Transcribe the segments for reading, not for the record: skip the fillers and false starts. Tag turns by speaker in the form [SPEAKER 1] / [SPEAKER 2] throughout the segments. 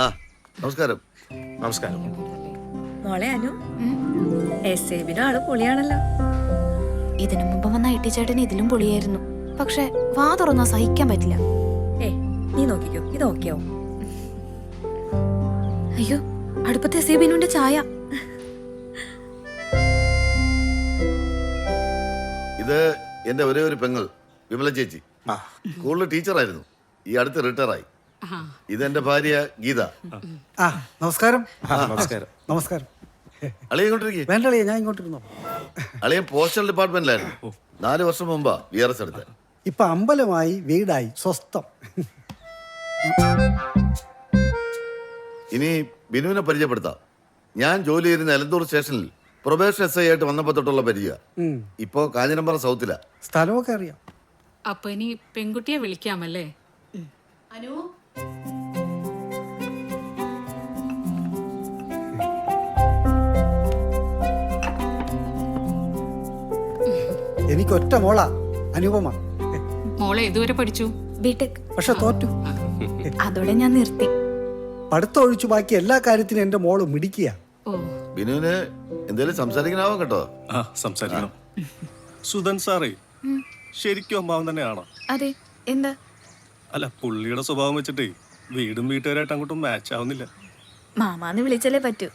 [SPEAKER 1] ആ നമസ്കാരം.
[SPEAKER 2] നമസ്കാരം.
[SPEAKER 3] മോളെ അനു, എസ്എബിയുടെ ആള് പൊളിയാണല്ലോ.
[SPEAKER 4] ഇതിനു മുമ്പ് വന്ന ഐ ടി ചേട്ടൻ ഇതിലും പൊളിയായിരുന്നു. പക്ഷെ വാ തുറന്നാ സഹിക്കാൻ പറ്റില്ല.
[SPEAKER 3] നീ നോക്കിക്കോ, ഇത് നോക്കിയോ?
[SPEAKER 4] അയ്യോ, അടുപ്പത്തെ എസ്എബിനുന്റെ ചായ.
[SPEAKER 1] ഇത് എന്റെ ഒരേ ഒരു പെങ്ങൾ വിമല ചേച്ചി. സ്കൂളിൽ ടീച്ചറായിരുന്നു, ഈ അടുത്ത് റിട്ടയർ ആയി. ഇതെന്റെ ഭാര്യ ഗീത.
[SPEAKER 5] നമസ്കാരം.
[SPEAKER 2] നമസ്കാരം.
[SPEAKER 5] നമസ്കാരം.
[SPEAKER 1] അളിയ ഇങ്ങോട്ടിരിക്കേ.
[SPEAKER 5] വേണ്ട അളിയ, ഞാൻ ഇങ്ങോട്ടിരുന്നോ.
[SPEAKER 1] അളിയൻ പോസ്റ്റൽ ഡിപ്പാർട്ട്മെന്റിലായിരുന്നു. 4 വർഷം മുമ്പാ VRS എടുത്തത്.
[SPEAKER 5] ഇപ്പൊ അമ്പലമായി, വീടായി, സ്വസ്ഥം.
[SPEAKER 1] ഇനി ബിനുവിനെ പരിചയപ്പെടുത്താം. ഞാൻ ജോലി ചെയ്യുന്ന എലന്തൂർ സ്റ്റേഷനിൽ പ്രൊബേഷൻ SI ആയിട്ട് വന്നപ്പോ തൊട്ടുള്ള പരിചയ. ഇപ്പോ കാഞ്ഞിരമ്പറ സൗത്തിലാ.
[SPEAKER 5] സ്ഥലമൊക്കെ അറിയാം.
[SPEAKER 6] അപ്പൊ ഇനി പെൺകുട്ടിയെ വിളിക്കാമല്ലേ? അനു,
[SPEAKER 5] എനിക്കൊറ്റ മോളാ, അനുപമ.
[SPEAKER 6] മോളെ ഇതുവരെ പഠിച്ചു?
[SPEAKER 4] ബിടെക്.
[SPEAKER 5] പക്ഷെ തോറ്റു.
[SPEAKER 4] അതോടെ ഞാൻ നിർത്തി.
[SPEAKER 5] പഠിത്തം ഒഴിച്ചു ബാക്കി എല്ലാ കാര്യത്തിനും എന്റെ മോള് മിടിക്കുക.
[SPEAKER 6] ഓ,
[SPEAKER 1] ബിനുവിന് എന്തേലും സംസാരിക്കണാവോ കേട്ടോ.
[SPEAKER 2] സംസാരിക്കണം. സുധൻ സാറേ ശരിക്കും അമ്മാവൻ തന്നെയാണോ?
[SPEAKER 4] അതെ. എന്താ?
[SPEAKER 2] അല്ല, പുള്ളിയുടെ സ്വഭാവം വെച്ചിട്ടേ വീടും വീട്ടുകാരായിട്ട് അങ്ങോട്ടും മാച്ച് ആവുന്നില്ല.
[SPEAKER 4] മാമാന്ന് വിളിച്ചാലേ പറ്റൂ.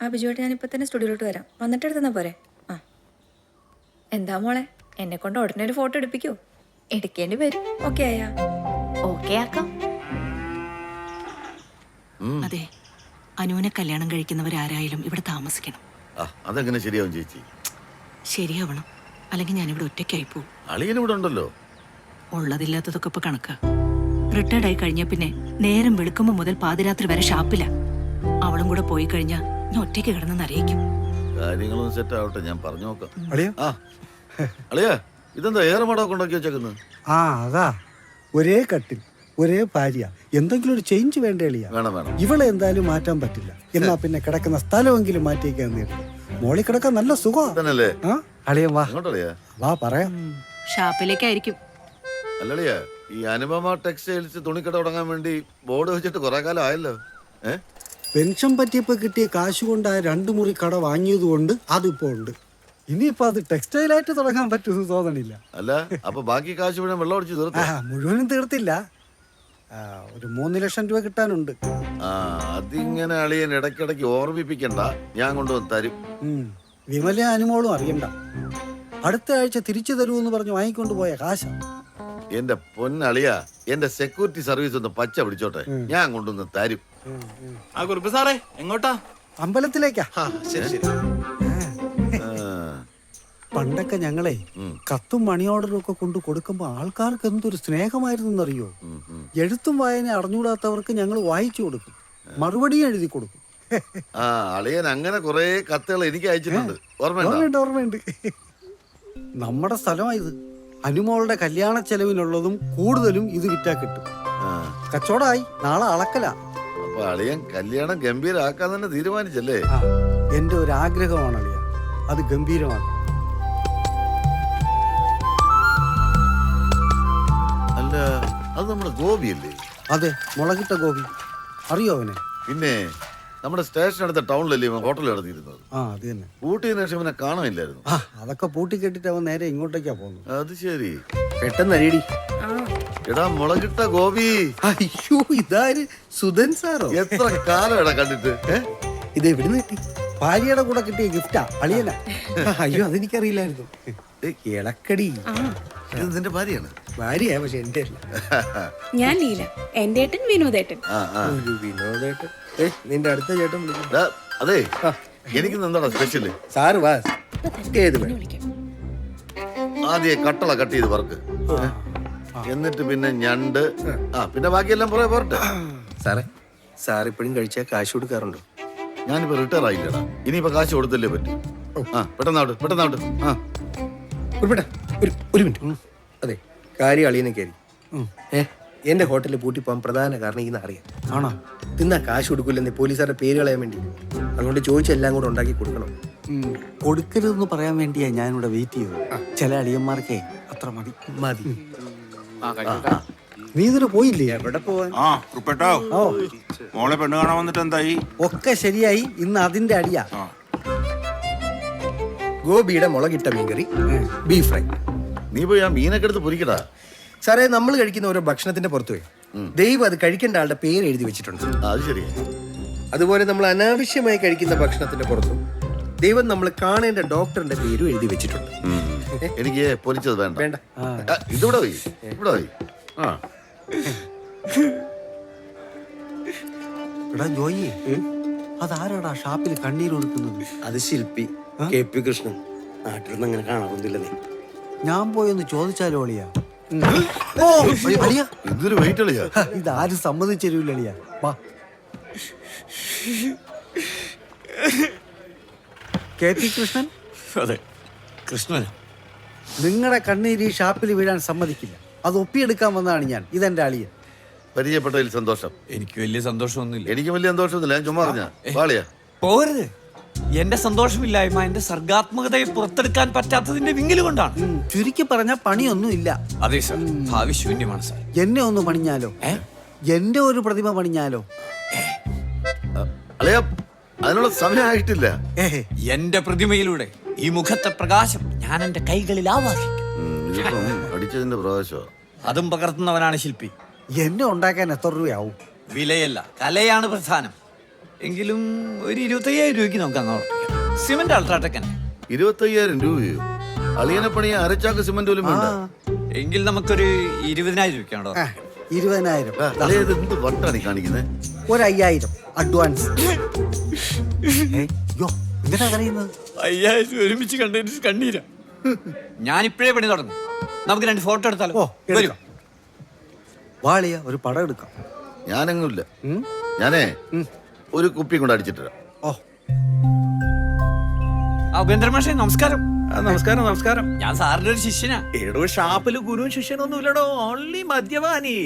[SPEAKER 3] ആ ബിജുവായിട്ട് ഞാനിപ്പോ തന്നെ സ്റ്റുഡിയോയിലോട്ട് വരാം. വന്നിട്ട് എടുത്തുന്നാ പോരെ? എന്താ മോളെ, എന്നെ കൊണ്ട് ഉടനെ ഒരു ഫോട്ടോ എടുപ്പിക്കോ?
[SPEAKER 4] എടുക്കേണ്ടി വരും.
[SPEAKER 3] ഓക്കെ ആയാ?
[SPEAKER 4] ഓക്കെ ആക്കാം.
[SPEAKER 7] അതെ, അനുവിനെ കല്യാണം കഴിക്കുന്നവരാരായാലും ഇവിടെ താമസിക്കണം.
[SPEAKER 1] അതെങ്ങനെ ശരിയാവും ചേച്ചി?
[SPEAKER 7] ശരിയാവണം, അല്ലെങ്കിൽ ഞാനിവിടെ ഒറ്റയ്ക്കായി പോവും.
[SPEAKER 1] അളിയൻ ഇവിടെ ഉണ്ടല്ലോ.
[SPEAKER 7] ഉള്ളതില്ലാത്തതൊക്കെ ഇപ്പൊ കണക്കാ. റിട്ടയർഡ് ആയി കഴിഞ്ഞാ പിന്നെ നേരം വെളുക്കുമ്പോ മുതൽ പാതിരാത്രി വരെ ഷാപ്പില്ല. അവളും കൂടെ പോയി കഴിഞ്ഞാ ഞാൻ ഒറ്റയ്ക്ക് കിടന്ന് അറിയിക്കും.
[SPEAKER 1] കാര്യങ്ങളൊന്നും സെറ്റ് ആവട്ടെ, ഞാൻ പറഞ്ഞു നോക്കാം.
[SPEAKER 5] അളിയ,
[SPEAKER 1] അളിയ ഇതെന്താ ഏറെ മടമൊക്കെ ഉണ്ടാക്കി വെച്ചേക്കുന്നത്?
[SPEAKER 5] അതാ, ഒരേ കട്ടിൽ, ഒരേ ഭാര്യ. എന്തെങ്കിലും ഒരു ചേഞ്ച് വേണ്ടേ അളിയ?
[SPEAKER 1] വേണം.
[SPEAKER 5] ഇവളെ എന്തായാലും മാറ്റാൻ പറ്റില്ല. എന്നാ പിന്നെ കിടക്കുന്ന സ്ഥലമെങ്കിലും മാറ്റിയേക്കാൻ നേരിടും. മോളിൽ കിടക്കാൻ നല്ല സുഖമല്ലേ? അളിയ വാ.
[SPEAKER 1] എങ്ങോട്ടളിയാ?
[SPEAKER 5] വാ പറയാം.
[SPEAKER 7] ഷാപ്പിലേക്കായിരിക്കും.
[SPEAKER 1] അല്ലളിയ, ഈ അനുപമ ടെക്സ്റ്റൈൽസ് തുണിക്കട തുടങ്ങാൻ വേണ്ടി ബോർഡ് വെച്ചിട്ട് കുറെ കാലം ആയല്ലോ.
[SPEAKER 5] പെൻഷൻ പറ്റിയപ്പോ കിട്ടിയ കാശ് കൊണ്ട് ആ 2 മുറി കട വാങ്ങിയത് കൊണ്ട് അതിപ്പോ ഉണ്ട്. ഇനിയിപ്പോ അത് ടെക്സ്റ്റൈലായിട്ട് തുടങ്ങാൻ പറ്റുമെന്ന് തോന്നണില്ല.
[SPEAKER 1] അല്ല, അപ്പൊ ബാക്കി കാശ് മുഴുവൻ വെള്ളം അടിച്ച് തീർത്തു?
[SPEAKER 5] മുഴുവനും തീർത്തില്ല. ഒരു 3 ലക്ഷം രൂപ കിട്ടാനുണ്ട്.
[SPEAKER 1] അതിങ്ങനെ അളിയൻ ഇടയ്ക്കിടയ്ക്ക് ഓർമ്മിപ്പിക്കണ്ട, ഞാൻ കൊണ്ടുവന്ന് തരും.
[SPEAKER 5] വിമല അനുമോളും അറിയണ്ട. അടുത്ത ആഴ്ച തിരിച്ചു തരൂന്ന് പറഞ്ഞ് വാങ്ങിക്കൊണ്ട് പോയ കാശ.
[SPEAKER 1] എന്റെ പൊന്നളിയ, എന്റെ സെക്യൂരിറ്റി സർവീസ് ഒന്ന് പച്ച പിടിച്ചോട്ടെ, ഞാൻ കൊണ്ടുവന്ന് തരും.
[SPEAKER 2] കുറുപ്പ് സാറേ എങ്ങോട്ടാ?
[SPEAKER 5] അമ്പലത്തിലേക്കാ.
[SPEAKER 2] ശരി ശരി.
[SPEAKER 5] പണ്ടൊക്കെ ഞങ്ങളെ കത്തും മണി ഓർഡറും ഒക്കെ കൊണ്ട് കൊടുക്കുമ്പോ ആൾക്കാർക്ക് എന്തൊരു സ്നേഹമായിരുന്നറിയോ. എഴുത്തും വായന അറിഞ്ഞുകൂടാത്തവർക്ക് ഞങ്ങൾ വായിച്ചു കൊടുക്കും, മറുപടിയും എഴുതി കൊടുക്കും.
[SPEAKER 1] അളിയൻ അങ്ങനെ കുറെ കത്തുകൾ എനിക്ക് അയച്ചിട്ടുണ്ട്.
[SPEAKER 5] ഓർമ്മയുണ്ട്. നമ്മുടെ സ്ഥലമായത്. അനുമോളുടെ കല്യാണ ചെലവിനുള്ളതും കൂടുതലും ഇത് വിറ്റാ കിട്ടും. കച്ചവടമായി. നാളെ അളക്കല.
[SPEAKER 1] അപ്പൊ അളിയൻ കല്യാണം ഗംഭീരാക്കാൻ തന്നെ തീരുമാനിച്ചല്ലേ?
[SPEAKER 5] എന്റെ ഒരു ആഗ്രഹമാണ് അളിയ, അത് ഗംഭീരമാണ്.
[SPEAKER 1] അല്ല, അത് നമ്മുടെ ഗോപിയല്ലേ?
[SPEAKER 5] അതെ, മുളകിട്ട ഗോപി. അറിയോ അവനെ?
[SPEAKER 1] പിന്നെ നമ്മുടെ സ്റ്റേഷനടുത്ത ടൗണിലല്ലേ ഇവൻ ഹോട്ടൽ നടത്തിയിരുന്നത്?
[SPEAKER 5] അത് തന്നെ.
[SPEAKER 1] ഊട്ടിയതിനു ശേഷം ഇവനെ കാണാനില്ലായിരുന്നു.
[SPEAKER 5] അതൊക്കെ പൂട്ടി കെട്ടിട്ട് അവൻ നേരെ ഇങ്ങോട്ടേക്കാ പോകുന്നത്.
[SPEAKER 1] അത് ശരി.
[SPEAKER 5] പെട്ടെന്ന് അരിയടി.
[SPEAKER 1] എടാ മുളകിട്ട ഗോപി.
[SPEAKER 5] അയ്യോ, ഇതാര്? സുധൻ സാറോ?
[SPEAKER 1] എത്ര കാലം എടാ കണ്ടിട്ട്.
[SPEAKER 5] ഇത് എവിടുന്ന് കിട്ടി? ഭാര്യയുടെ കൂടെ കിട്ടിയ ഗിഫ്റ്റാ, അളിയന. അയ്യോ, അതെനിക്കറിയില്ലായിരുന്നു. ഇളക്കടി.
[SPEAKER 1] ഇത് നിന്റെ ഭാര്യയാണ്?
[SPEAKER 5] ഭാര്യയാ, പക്ഷെ എന്റെ അല്ല.
[SPEAKER 3] ഞാൻ ലീല, എന്റെ ഏട്ടൻ വിനോദേട്ടൻ.
[SPEAKER 5] വിനോദേട്ടൻ. നിന്റെ അടുത്ത ചേട്ടൻ വിളിക്കും.
[SPEAKER 1] അതെ, എനിക്ക് എന്താടാ സ്പെഷ്യല്?
[SPEAKER 5] സാറ് വാ. ഏത്
[SPEAKER 1] ആദ്യം കട്ടള കട്ട് ചെയ്ത് വർക്ക്, എന്നിട്ട് പിന്നെ ഞണ്ട്, പിന്നെ ബാക്കിയെല്ലാം പുറകെ പോരട്ടെ.
[SPEAKER 8] സാർ ഇപ്പോഴും കഴിച്ചാൽ കാശ് കൊടുക്കാറുണ്ടോ?
[SPEAKER 1] ഞാനിപ്പോ റിട്ടയർ ആയില്ലടാ, ഇനിയിപ്പോ കാശ് കൊടുത്തല്ലേ പറ്റൂ. പെട്ടെന്നാവട്ടെ.
[SPEAKER 8] ഒരു മിനിറ്റ്. അതെ, കാര്യം അളിയനൊക്കെ ആയിരിക്കും. എന്റെ ഹോട്ടലിൽ പൂട്ടിപ്പോകാൻ പ്രധാന കാരണം ഈ അറിയാം.
[SPEAKER 5] ആണോ?
[SPEAKER 8] തിന്നാ കാശ് കൊടുക്കില്ലെന്ന് പോലീസുകാരുടെ പേര് കളയാൻ വേണ്ടി. അതുകൊണ്ട് ചോദിച്ചെല്ലാം കൂടെ ഉണ്ടാക്കി കൊടുക്കണം.
[SPEAKER 5] കൊടുക്കരുതെന്ന് പറയാൻ വേണ്ടിയാ ഞാനിവിടെ വെയിറ്റ് ചെയ്തത്. ചില അളിയന്മാർക്കേ അത്ര മതി. നീ ഇതിന് പോയില്ലേ?
[SPEAKER 8] എവിടെ പോവാൻ?
[SPEAKER 9] ആ കുറുപ്പേട്ടോ,
[SPEAKER 5] ഓ
[SPEAKER 9] മോളെ പെണ്ണ് കാണാൻ വന്നിട്ട് എന്തായി?
[SPEAKER 5] ഒക്കെ ശരിയായി. ഇന്ന് അതിന്റെ അടിയാ.
[SPEAKER 8] ഗോപിയുടെ മുളകിട്ട മീൻകറി, ബീഫ് ഫ്രൈ.
[SPEAKER 1] നീ പോയി ആ മീനൊക്കെ എടുത്ത് പൊരിക്കടാ.
[SPEAKER 8] സാറേ, നമ്മൾ കഴിക്കുന്ന ഓരോ ഭക്ഷണത്തിന്റെ പുറത്തു പോയി ദൈവം അത് കഴിക്കേണ്ട ആളുടെ പേര് എഴുതി വെച്ചിട്ടുണ്ട്.
[SPEAKER 1] അത് ശരിയാ.
[SPEAKER 8] അതുപോലെ നമ്മൾ അനാവശ്യമായി കഴിക്കുന്ന ഭക്ഷണത്തിന്റെ പുറത്തും ദൈവം നമ്മൾ കാണേണ്ട ഡോക്ടറിന്റെ പേരും എഴുതി വെച്ചിട്ടുണ്ട്.
[SPEAKER 1] എനിക്ക് പൊരിച്ചത് വേണ്ട.
[SPEAKER 8] വേണ്ട.
[SPEAKER 1] ഇതിവിടെ പോയി, ഇവിടെ പോയി. ആ
[SPEAKER 5] എടാ ജോയി, അതാരാടാ ഷാപ്പിൽ കണ്ണീരൊഴുക്കുന്നത്?
[SPEAKER 8] അത് ശില്പി KP കൃഷ്ണൻ. നാട്ടിൽ നിന്ന് അങ്ങനെ കാണാറൊന്നുമില്ല.
[SPEAKER 5] ഞാൻ പോയൊന്ന് ചോദിച്ചാലോ അളിയാ? ഓ അളിയാ,
[SPEAKER 1] ഇതൊരു വെയിറ്റ് അളിയാ.
[SPEAKER 5] ഇതാരും സമ്മതിച്ചേരൂല അളിയാ. വാ. KP കൃഷ്ണൻ?
[SPEAKER 10] അതെ, കൃഷ്ണൻ.
[SPEAKER 5] നിങ്ങളുടെ കണ്ണീര് ഈ ഷാപ്പിൽ വീഴാൻ സമ്മതിക്കില്ല. അത് ഒപ്പിയെടുക്കാൻ വന്നതാണ് ഞാൻ. ഇതെന്റെ അളിയൻ.
[SPEAKER 1] പരിചയപ്പെട്ടതിൽ സന്തോഷം.
[SPEAKER 10] എനിക്ക് വലിയ സന്തോഷമൊന്നുമില്ല.
[SPEAKER 1] എനിക്ക് വലിയ സന്തോഷമൊന്നുമില്ല. ഞാൻ ചുമ്മാ പറഞ്ഞ വാളിയാ.
[SPEAKER 10] പോകരുത്. എന്റെ സന്തോഷമില്ലായ്മ എന്റെ സർഗാത്മകതയെ പുറത്തെടുക്കാൻ പറ്റാത്തതിന്റെ വിങ്ങില് കൊണ്ടാണ്.
[SPEAKER 5] ചുരുക്കി പറഞ്ഞ പണിയൊന്നും ഇല്ല.
[SPEAKER 10] അതെ സർ, ഭാവി ശൂന്യമാണ് സർ.
[SPEAKER 5] എന്നെ ഒന്ന് പണിഞ്ഞാലോ? എന്റെ ഒരു പ്രതിമ പണിഞ്ഞാലോ?
[SPEAKER 1] അളിയാ, അതിനുള്ള സമയമായിട്ടില്ല.
[SPEAKER 10] എന്റെ പ്രതിമയിലൂടെ ഈ മുഖത്തെ പ്രകാശം ഞാൻ എന്റെ കൈകളിൽ ആവാഹിക്കും.
[SPEAKER 1] ഇതിപ്പം അടിച്ചതിന്റെ പ്രകാശോ?
[SPEAKER 10] അതും പകർത്തുന്നവനാണ് ശില്പി.
[SPEAKER 5] എന്നെ ഉണ്ടാക്കാൻ എത്ര രൂപയാവും?
[SPEAKER 10] വിലയല്ല, കലയാണ് പ്രധാനം. എങ്കിലും ഒരു 25,000 രൂപയ്ക്ക് നമുക്ക് അങ്ങ് ഉറപ്പിക്കാം. സിമന്റ് അൾട്രാടെക് തന്നെ.
[SPEAKER 1] 25,000 രൂപയോ? അളിയനെ പണിയാ അരച്ചാക്ക് സിമന്റ് പോലും വേണ്ട.
[SPEAKER 10] എങ്കിൽ നമുക്കൊരു 20,000 രൂപയ്ക്കാണോ?
[SPEAKER 5] 20,000.
[SPEAKER 1] അളിയ, ഇത് എന്ത് വട്ടാണ് ഈ കാണിക്കുന്നത്?
[SPEAKER 5] ഒരു 5,000 അഡ്വാൻസ്. എന്തിനാ കറിയുന്നത്?
[SPEAKER 10] 5,000 ഒരുമിച്ച് കണ്ടിട്ട് കണ്ണീരാ. ഞാനിപ്പോഴേ പണി തുടങ്ങും. നമുക്ക് 2 ഫോട്ടോ എടുത്താലോ?
[SPEAKER 5] ഓ എടുക്കാം. വാളിയ, ഒരു പടം എടുക്കാം.
[SPEAKER 1] ഞാനെങ്ങുമില്ല. ഞാനേ ഒരു കുപ്പി കൊണ്ട് അടിച്ചിട്ട്.
[SPEAKER 5] ഓ
[SPEAKER 10] ഉപേന്ദ്രമാഷേ, നമസ്കാരം.
[SPEAKER 2] നമസ്കാരം. നമസ്കാരം.
[SPEAKER 10] ഞാൻ സാറിന്റെ ഒരു ശിഷ്യനാ.
[SPEAKER 2] ഏടോ ഷാപ്പില് ഗുരുവും ശിഷ്യനൊന്നും ഇല്ലടോ, ഓൺലി മദ്യപാനി.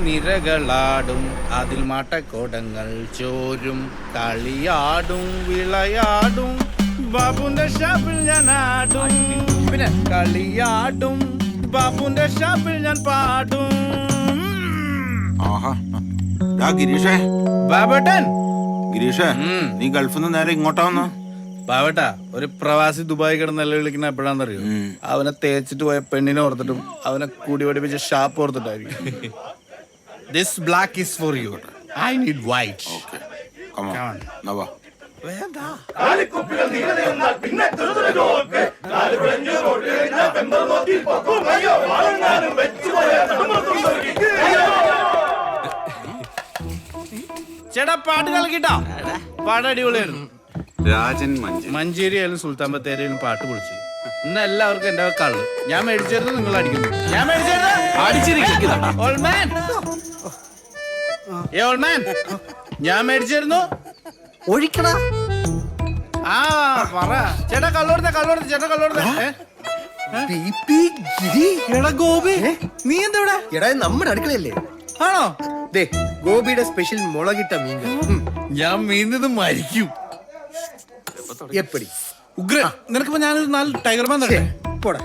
[SPEAKER 11] നിരകളാടും അതിൽ മാട്ടക്കോടങ്ങൾ ചോരും കളിയാടും വിളയാടും ബാബുന്റെ ഷാപ്പിൽ ഞാൻ ആടും പിന്നെ കളിയാടും ബാബുന്റെ ഷാപ്പിൽ ഞാൻ പാടും.
[SPEAKER 9] ആഹാ. ഡാ ഗിരീഷേ,
[SPEAKER 11] ബാബേട്ടൻ.
[SPEAKER 9] ഗിരീഷേ, നീ ഗൾഫിൽ നിന്ന് നേരെ ഇങ്ങോട്ടാ വന്ന?
[SPEAKER 11] ബാബേട്ടാ, ഒരു പ്രവാസി ദുബായി കിടന്ന് നില വിളിക്കുന്ന എപ്പോഴാണെന്നറിയോ? അവനെ തേച്ചിട്ട് പോയ പെണ്ണിനെ ഓർത്തിട്ടും അവനെ കൂടി പഠിപ്പിച്ച shop ഓർത്തിട്ടായിരിക്കും. This black is for you. I need white.
[SPEAKER 9] Okay. Come on. Now va.
[SPEAKER 11] ചേട്ടാ, പാട്ട് കളിക്കിട്ടോ? പാട്ട് അടിപൊളിയായിരുന്നു.
[SPEAKER 9] രാജൻ
[SPEAKER 11] മഞ്ചേരി ആയാലും സുൽത്താൻ ബത്തേരിയിലും പാട്ട് പൊളിച്ചു. ഇന്ന് എല്ലാവർക്കും എന്റെ കള്ള് ഞാൻ മേടിച്ചത് നിങ്ങൾ അടിക്കുന്നു. ഞാൻ ഞാൻ മേടിച്ചിരുന്നു.
[SPEAKER 5] ഒഴിക്കടാ.
[SPEAKER 11] ആ പറ ചേട്ടാ, കള്ളോടുത്ത ചേട്ടാ, കള്ളോടുത്ത. എടാ ഗോപി, നീ എന്താ ഇവിടെ?
[SPEAKER 8] എടാ, നമ്മുടെ അടുക്കളയല്ലേ?
[SPEAKER 11] ആണോ?
[SPEAKER 8] ദേ, ഗോപിയുടെ സ്പെഷ്യൽ മുളകിട്ട മീൻകറി.
[SPEAKER 11] ഞാൻ മീനിന്ന് മരിക്കും.
[SPEAKER 8] എപ്പടി
[SPEAKER 11] ഉഗ്ര. നിനക്കിപ്പോ ഞാനൊരു 4 ടൈഗർ മാൻ തരട്ടെ?
[SPEAKER 8] പോടാ.